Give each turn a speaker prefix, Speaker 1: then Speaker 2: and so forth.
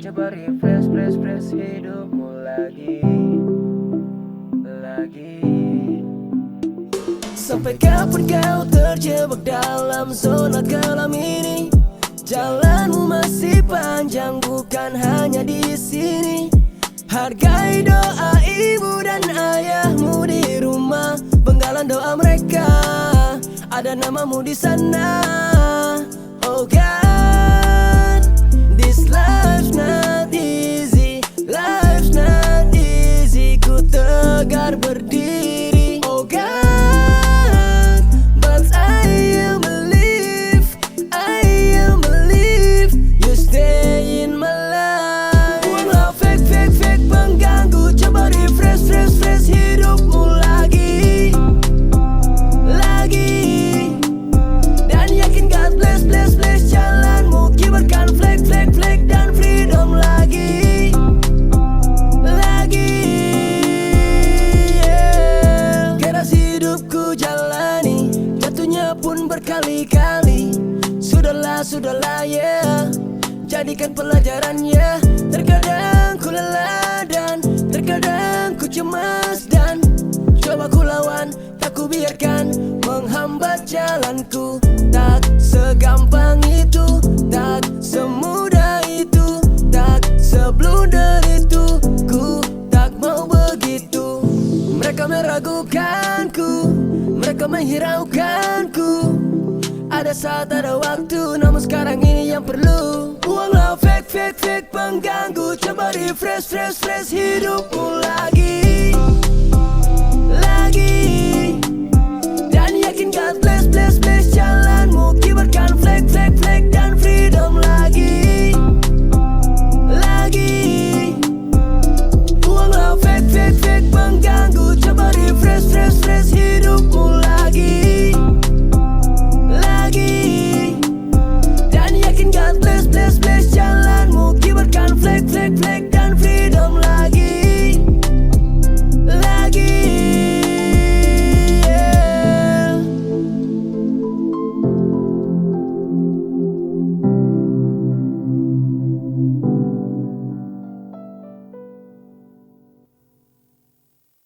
Speaker 1: coba refresh hidupmu lagi.
Speaker 2: Sampai kapan kau terjebak dalam zona kelam ini? Jalanmu masih panjang, bukan hanya di sini. Hargai doa ibu dan ayahmu di rumah. Penggalan doa mereka, ada namamu di sana. Oh God, this life's not easy, life's not easy. Ku tegar berdiri. Oh God, but I am believe you stay in my life. Buanglah fake pengganggu, coba refresh hidupmu lagi. Dan yakin God bless jalanmu. Kibarkan flag dan freedom lagi. Yeah. Keras hidupku jalani, jatuhnya pun berkali-kali. Sudahlah yeah, jadikan pelajaran ya. Terkadang ku lelah dan terkadang ku cemas, dan coba ku lawan, tak ku biarkan menghambat jalanku. Tak segampang itu, tak semudah itu, tak seblunder itu. Ku tak mau begitu. Mereka meragukanku, mereka menghiraukanku. Ada saat, ada waktu, namun sekarang ini yang perlu. Buanglah fake pengganggu, coba refresh hidupmu lagi. Dan yakin God bless jalanmu. Kibarkan flag dan freedom